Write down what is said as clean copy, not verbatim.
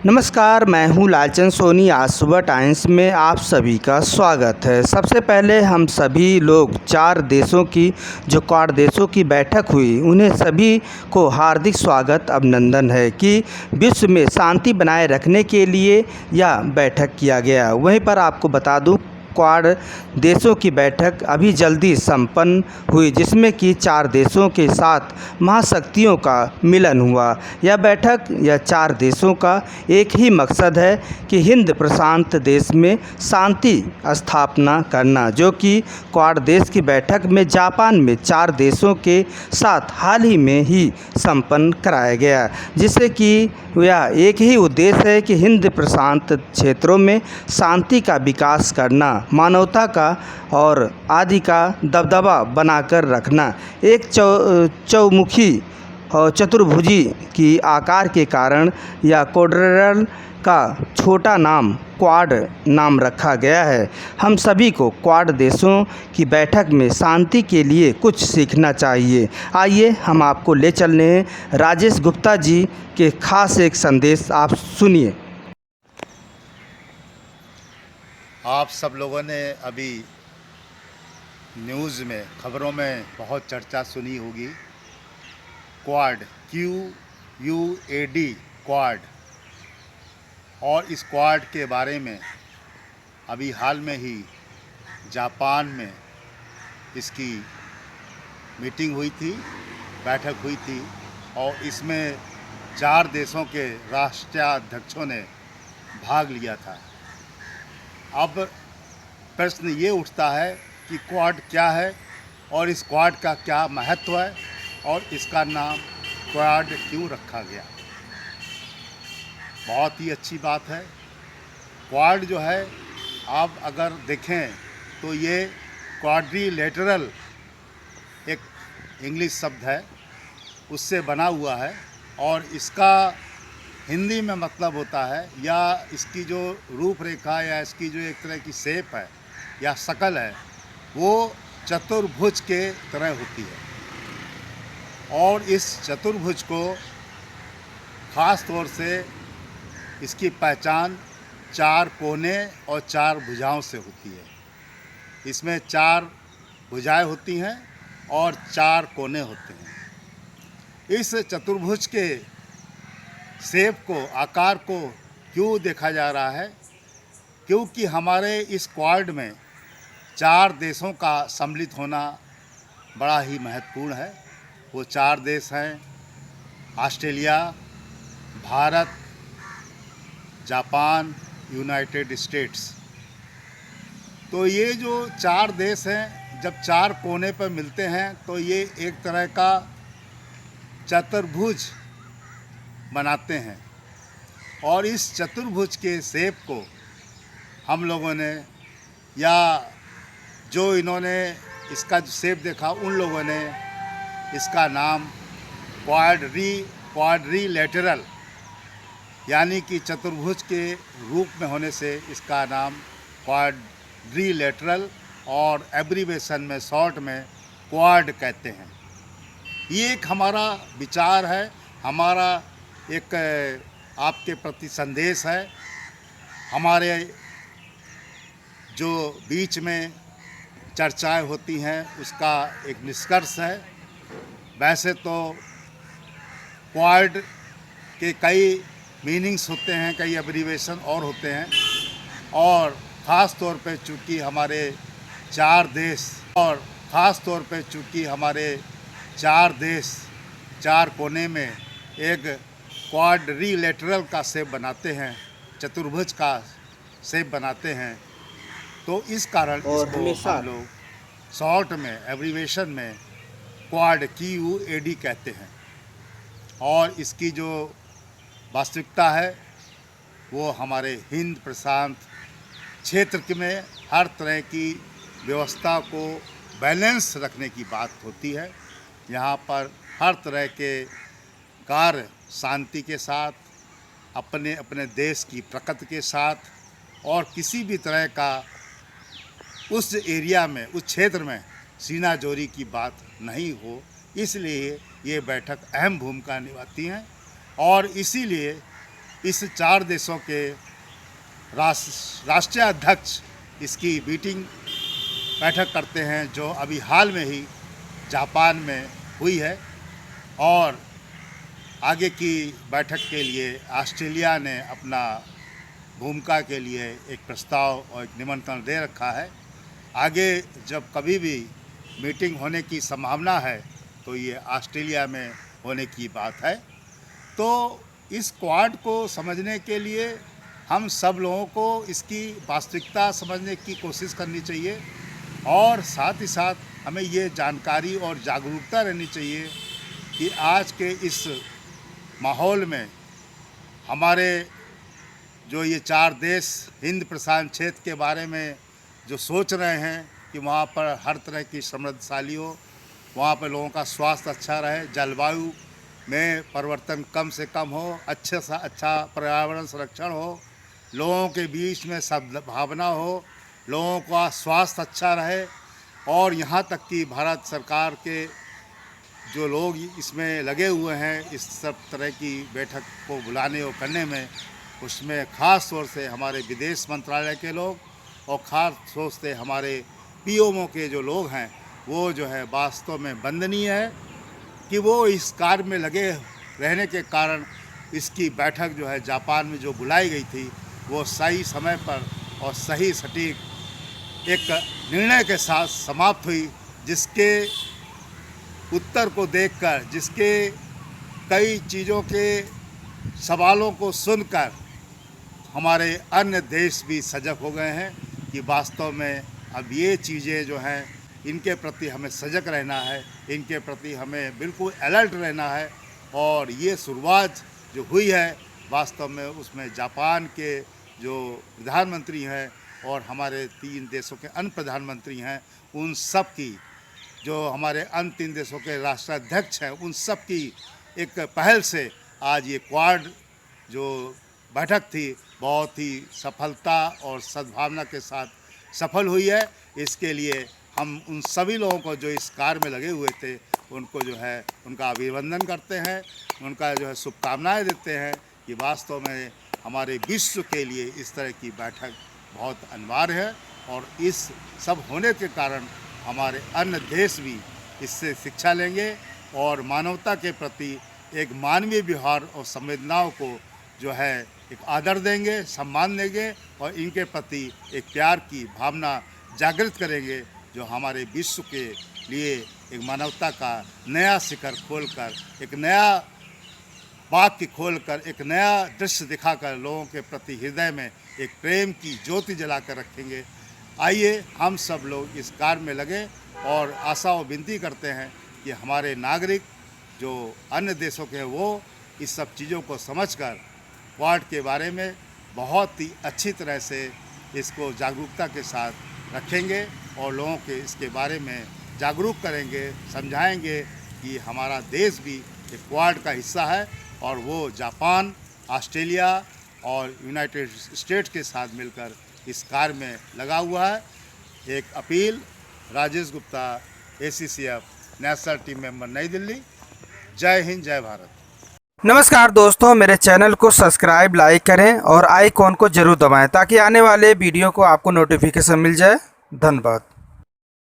नमस्कार, मैं हूँ लालचंद सोनी। आज सुबह टाइम्स में आप सभी का स्वागत है। सबसे पहले हम सभी लोग 4 देशों की जो क्वाड देशों की बैठक हुई, उन्हें सभी को हार्दिक स्वागत अभिनंदन है कि विश्व में शांति बनाए रखने के लिए यह बैठक किया गया। वहीं पर आपको बता दूँ, क्वाड देशों की बैठक अभी जल्दी संपन्न हुई, जिसमें कि 4 देशों के साथ महाशक्तियों का मिलन हुआ। यह बैठक या 4 देशों का एक ही मकसद है कि हिंद प्रशांत देश में शांति स्थापना करना, जो कि क्वाड देश की बैठक में जापान में 4 देशों के साथ हाल ही में ही संपन्न कराया गया, जिससे कि यह एक ही उद्देश्य है कि हिंद प्रशांत क्षेत्रों में शांति का विकास करना, मानवता का और आदि का दबदबा बनाकर रखना। एक चौमुखी और चतुर्भुजी की आकार के कारण या क्वाड्रिलेटरल का छोटा नाम क्वाड नाम रखा गया है। हम सभी को क्वाड देशों की बैठक में शांति के लिए कुछ सीखना चाहिए। आइए हम आपको ले चलने हैं राजेश गुप्ता जी के खास एक संदेश, आप सुनिए। आप सब लोगों ने अभी न्यूज़ में, खबरों में बहुत चर्चा सुनी होगी। Quad, QUAD, quad. और इस क्वाड के बारे में अभी हाल में ही जापान में इसकी मीटिंग हुई थी, बैठक हुई थी, और इसमें 4 देशों के राष्ट्राध्यक्षों ने भाग लिया था। अब प्रश्न ये उठता है कि क्वाड क्या है और इस क्वाड का क्या महत्व है और इसका नाम क्वाड क्यों रखा गया। बहुत ही अच्छी बात है। क्वाड जो है, आप अगर देखें तो ये क्वाड्रिलेटरल एक इंग्लिश शब्द है, उससे बना हुआ है, और इसका हिंदी में मतलब होता है, या इसकी जो रूपरेखा या इसकी जो एक तरह की शेप है या शक्ल है, वो चतुर्भुज के तरह होती है। और इस चतुर्भुज को ख़ास तौर से इसकी पहचान 4 कोने और 4 भुजाओं से होती है। इसमें 4 भुजाएं होती हैं और 4 कोने होते हैं। इस चतुर्भुज के शेप को, आकार को क्यों देखा जा रहा है? क्योंकि हमारे इस क्वाड में 4 देशों का सम्मिलित होना बड़ा ही महत्वपूर्ण है। वो 4 देश हैं Australia, Bharat, Japan, United states. तो ये जो 4 देश हैं, जब 4 कोने पर मिलते हैं तो ये एक तरह का चतुर्भुज बनाते हैं। और इस चतुर्भुज के शेप को हम लोगों ने, या जो इन्होंने इसका जो शेप देखा, उन लोगों ने इसका नाम क्वाड्रिलेटरल, यानी कि चतुर्भुज के रूप में होने से इसका नाम क्वाड्रिलेटरल, और एब्रीवेशन में, शॉर्ट में क्वाड कहते हैं। ये एक हमारा विचार है, हमारा एक आपके प्रति संदेश है। हमारे जो बीच में चर्चाएं होती हैं, उसका एक निष्कर्ष है। वैसे तो क्वाड के कई मीनिंग्स होते हैं, कई एब्रीवेशन और होते हैं, और ख़ास तौर पे चूँकि हमारे 4 देश 4 कोने में एक क्वाड्रिलेटरल का शेप बनाते हैं, चतुर्भुज का शेप बनाते हैं। तो इस कारण इसको हम लोग शॉर्ट में, एब्रीवेशन में क्वाड, QUAD कहते हैं। और इसकी जो वास्तविकता है, वो हमारे हिंद प्रशांत क्षेत्र में हर तरह की व्यवस्था को बैलेंस रखने की बात होती है। यहाँ पर हर तरह के कार्य शांति के साथ, अपने अपने देश की प्रकृति के साथ, और किसी भी तरह का उस एरिया में, उस क्षेत्र में सीनाजोरी की बात नहीं हो, इसलिए ये बैठक अहम भूमिका निभाती हैं। और इसीलिए इस 4 देशों के राष्ट्रीय अध्यक्ष इसकी मीटिंग बैठक करते हैं, जो अभी हाल में ही जापान में हुई है। और आगे की बैठक के लिए ऑस्ट्रेलिया ने अपना भूमिका के लिए एक प्रस्ताव और एक निमंत्रण दे रखा है। आगे जब कभी भी मीटिंग होने की संभावना है तो ये ऑस्ट्रेलिया में होने की बात है। तो इस क्वाड को समझने के लिए हम सब लोगों को इसकी वास्तविकता समझने की कोशिश करनी चाहिए और साथ ही साथ हमें ये जानकारी और जागरूकता रहनी चाहिए कि आज के इस माहौल में हमारे जो ये 4 देश हिंद प्रशांत क्षेत्र के बारे में जो सोच रहे हैं कि वहाँ पर हर तरह की समृद्धशाली हो, वहाँ पर लोगों का स्वास्थ्य अच्छा रहे, जलवायु में परिवर्तन कम से कम हो, अच्छे से अच्छा पर्यावरण संरक्षण हो, लोगों के बीच में सद्भावना हो, लोगों का स्वास्थ्य अच्छा रहे और यहाँ तक कि भारत सरकार के जो लोग इसमें लगे हुए हैं इस सब तरह की बैठक को बुलाने और करने में, उसमें ख़ास तौर से हमारे विदेश मंत्रालय के लोग और ख़ास तौर से हमारे पीएमओ के जो लोग हैं वो जो है वास्तव में वंदनीय है कि वो इस कार्य में लगे रहने के कारण इसकी बैठक जो है जापान में जो बुलाई गई थी वो सही समय पर और सही सटीक एक निर्णय के साथ समाप्त हुई, जिसके उत्तर को देखकर, जिसके कई चीज़ों के सवालों को सुनकर हमारे अन्य देश भी सजग हो गए हैं कि वास्तव में अब ये चीज़ें जो हैं इनके प्रति हमें सजग रहना है, इनके प्रति हमें बिल्कुल अलर्ट रहना है। और ये शुरुआत जो हुई है वास्तव में उसमें जापान के जो प्रधानमंत्री हैं और हमारे 3 देशों के अन्य प्रधानमंत्री हैं, उन सब की जो हमारे अन्य 3 देशों के राष्ट्राध्यक्ष हैं, उन सब की एक पहल से आज ये क्वाड जो बैठक थी बहुत ही सफलता और सद्भावना के साथ सफल हुई है। इसके लिए हम उन सभी लोगों को जो इस कार्य में लगे हुए थे उनको जो है उनका अभिनंदन करते हैं, उनका जो है शुभकामनाएं देते हैं कि वास्तव में हमारे विश्व के लिए इस तरह की बैठक बहुत अनिवार्य है और इस सब होने के कारण हमारे अन्य देश भी इससे शिक्षा लेंगे और मानवता के प्रति एक मानवीय व्यवहार और संवेदनाओं को जो है एक आदर देंगे, सम्मान देंगे और इनके प्रति एक प्यार की भावना जागृत करेंगे, जो हमारे विश्व के लिए एक मानवता का नया शिखर खोलकर, एक नया वाक्य खोलकर, एक नया दृश्य दिखाकर लोगों के प्रति हृदय में एक प्रेम की ज्योति जलाकर रखेंगे। आइए हम सब लोग इस कार्य में लगे और आशा और विनती करते हैं कि हमारे नागरिक जो अन्य देशों के हैं वो इस सब चीज़ों को समझकर क्वाड के बारे में बहुत ही अच्छी तरह से इसको जागरूकता के साथ रखेंगे और लोगों के इसके बारे में जागरूक करेंगे, समझाएंगे कि हमारा देश भी एक क्वाड का हिस्सा है और वो जापान, ऑस्ट्रेलिया और यूनाइटेड स्टेट्स के साथ मिलकर इस कार्य में लगा हुआ है। एक appeal, Rajesh Gupta, ACCF national team member, नई दिल्ली। जय हिंद, जय भारत। नमस्कार दोस्तों, मेरे चैनल को सब्सक्राइब, लाइक करें और आइकॉन को जरूर दबाएं ताकि आने वाले वीडियो को आपको नोटिफिकेशन मिल जाए। धन्यवाद।